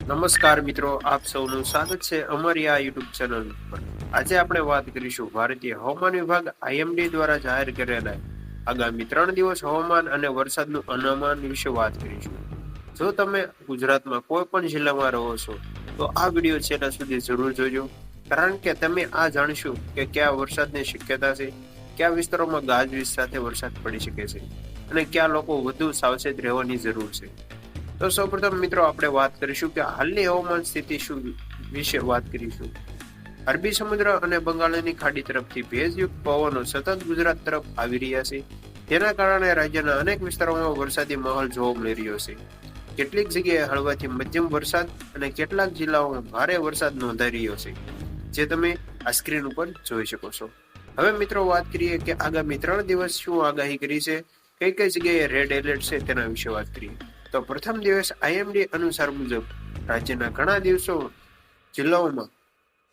નમસ્કાર મિત્રો, આપ સૌનું સ્વાગત છે અમારી આ યુટ્યુબ ચેનલ પર। આજે આપણે વાત કરીશું ભારતીય હવામાન વિભાગ આઈએમડી દ્વારા જાહેર કરેલા આગામી 3 દિવસ હવામાન અને વરસાદનું અનુમાન વિશે વાત કરીશું। જો તમે ગુજરાતમાં કોઈ પણ જિલ્લામાં રહો છો તો આ વિડીયો છેલ્લા સુધી જરૂર જોજો, કારણ કે તમે આ જાણશો કે કયા વરસાદની શક્યતા છે, કયા વિસ્તારોમાં ગાજવીજ સાથે વરસાદ પડી શકે છે અને કયા લોકો વધુ સાવચેત રહેવાની જરૂર છે। તો સૌપ્રથમ મિત્રો આપણે વાત કરીશું કે હાલની હવામાન સ્થિતિ શું વિશે વાત કરીશું। અરબી સમુદ્ર અને બંગાળની ખાડી તરફથી ભેજયુક્ત પવનો સતત ગુજરાત તરફ આવી રહ્યા છે। તેના કારણે રાજ્યના અનેક વિસ્તારોમાં વરસાદી માહોલ જોવા મળી રહ્યો છે। કેટલીક જગ્યાએ હળવાથી મધ્યમ વરસાદ અને કેટલાક જિલ્લાઓમાં ભારે વરસાદ નોંધાઈ રહ્યો છે, જે તમે આ સ્ક્રીન ઉપર જોઈ શકો છો। હવે મિત્રો વાત કરીએ કે આગામી 3 દિવસ શું આગાહી કરી છે, કઈ કઈ જગ્યાએ રેડ એલર્ટ છે તેના વિશે વાત કરીએ। તો પ્રથમ દિવસ આઈએમડી અનુસાર મુજબ રાજ્યના ઘણા જિલ્લાઓમાં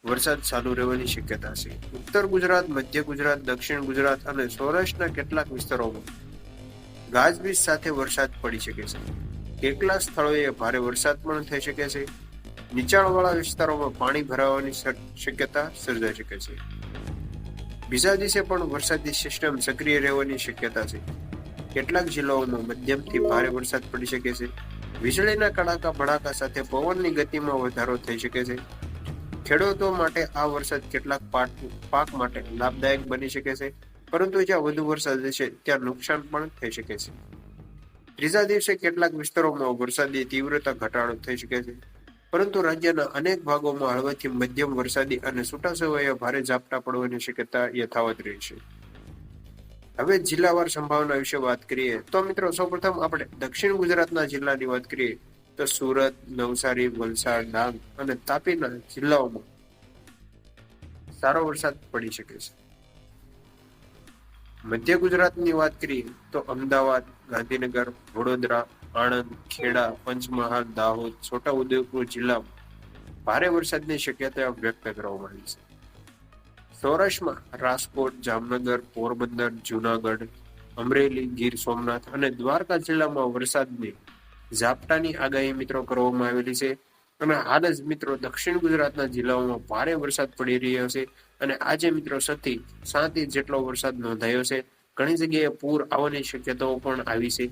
વરસાદ ચાલુ રહેવાની શક્યતા છે। ઉત્તર ગુજરાત, મધ્ય ગુજરાત, દક્ષિણ ગુજરાત અને સૌરાષ્ટ્રના કેટલાક વિસ્તારોમાં ગાજવીજ સાથે વરસાદ પડી શકે છે। કેટલાક સ્થળોએ ભારે વરસાદ પણ થઈ શકે છે। નીચાણવાળા વિસ્તારોમાં પાણી ભરાવાની શક્યતા સર્જાઈ શકે છે। બીજા દિવસે પણ વરસાદી સિસ્ટમ સક્રિય રહેવાની શક્યતા છે। કેટલાક જિલ્લાઓમાં મધ્યમથી ભારે વરસાદ પડી શકે છે। વીજળીના કડાકા ભડાકા સાથે પવનની ગતિમાં વધારો થઈ શકે છે। ખેડૂતો માટે આ વરસાદ કેટલાક પાક માટે લાભદાયક બની શકે છે, પરંતુ જ્યાં વધુ વરસાદ હશે ત્યાં નુકસાન પણ થઈ શકે છે। ત્રીજા દિવસે કેટલાક વિસ્તારોમાં વરસાદી તીવ્રતા ઘટાડો થઈ શકે છે, પરંતુ રાજ્યના અનેક ભાગોમાં હળવાથી મધ્યમ વરસાદી અને છૂટાછવાયા ભારે ઝાપટા પડવાની શક્યતા યથાવત રહેશે। હવે જિલ્લાવાર સંભાવના વિશે વાત કરીએ તો મિત્રો સૌપ્રથમ આપણે દક્ષિણ ગુજરાતના જિલ્લાની વાત કરીએ તો સુરત, નવસારી, વલસાડ, ડાંગ અને તાપીના જિલ્લાઓમાં સારો વરસાદ પડી શકે છે। મધ્ય ગુજરાતની વાત કરીએ તો અમદાવાદ, ગાંધીનગર, વડોદરા, આણંદ, ખેડા, પંચમહાલ, દાહોદ, છોટાઉદેપુર જિલ્લામાં ભારે વરસાદની શક્યતા વ્યક્ત કરવામાં આવી છે। સૌરાષ્ટ્રમાં રાજકોટ, જામનગર, પોરબંદર, જુનાગઢ, અમરેલી, ગીર સોમનાથ અને દ્વારકા જિલ્લામાં વરસાદની ઝાપટાની આગાહી મિત્રો કરવામાં આવેલી છે। અને હાલ જ મિત્રો દક્ષિણ ગુજરાતના જિલ્લાઓમાં ભારે વરસાદ પડી રહ્યો છે અને આજે મિત્રો 7 ઇંચ જેટલો વરસાદ નોંધાયો છે। ઘણી જગ્યાએ પૂર આવવાની શક્યતાઓ પણ આવી છે,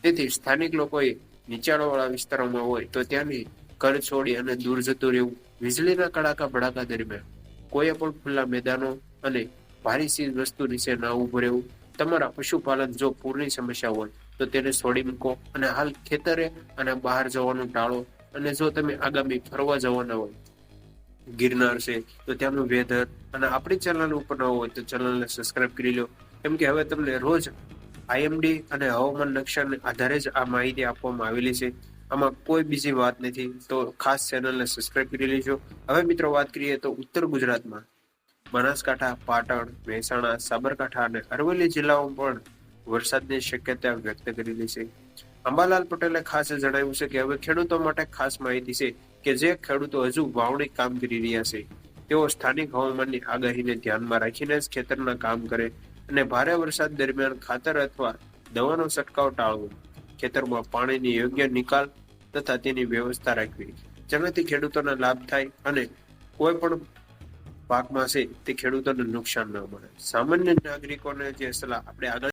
તેથી સ્થાનિક લોકોએ નીચાણવાળા વિસ્તારોમાં હોય તો ત્યાંની ઘર છોડી અને દૂર જતું રહેવું। વીજળીના કડાકા ભડાકા દરમિયાન કોઈ પણ ખુલ્લા મેદાનો અને ભારી ચીજ વસ્તુ નીચે ના ઉભું રહેવું। તમારા પશુપાલન જો પૂરની સમસ્યા હોય તો તેને છોડી મૂકો અને હાલ ખેતરે અને બહાર જવાનું ટાળો। અને જો તમે આગામી ફરવા જવાના હોય, ગિરનાર છે તો ત્યાંનું વેધર અને આપણી ચેનલ ઉપર ન હોય તો ચેનલને સબસ્ક્રાઇબ કરી લો, કેમ કે હવે તમને રોજ આઈએમડી અને હવામાન નકશાને આધારે જ આ માહિતી આપવામાં આવેલી છે। આમાં કોઈ બીજી વાત નથી, તો ખાસ ચેનલને સબસ્ક્રાઇબ કરી લેજો। હવે મિત્રો વાત કરીએ તો ઉત્તર ગુજરાતમાં બનાસકાંઠા, પાટણ, મહેસાણા, સાબરકાંઠા અને અરવલ્લી જિલ્લાઓમાં પણ વરસાદની શક્યતા વ્યક્ત કરેલી છે। અંબાલાલ પટેલે ખાસ જણાવ્યું છે કે હવે ખેડૂતો માટે ખાસ માહિતી છે કે જે ખેડૂતો હજુ વાવણી કામ કરી રહ્યા છે તેઓ સ્થાનિક હવામાનની આગાહીને ધ્યાનમાં રાખીને જ ખેતરના કામ કરે અને ભારે વરસાદ દરમિયાન ખાતર અથવા દવાનો છંટકાવ ટાળવો। ખેતરમાં પાણીની યોગ્ય નિકાલ તથા તેની વ્યવસ્થા રાખવી, જેનાથી ખેડૂતોને લાભ થાય અને કોઈ પણ પાકમાં છે તે ખેડૂતોને નુકસાન ન મળે। સામાન્ય નાગરિકોને જે સલાહ આપણે આગળ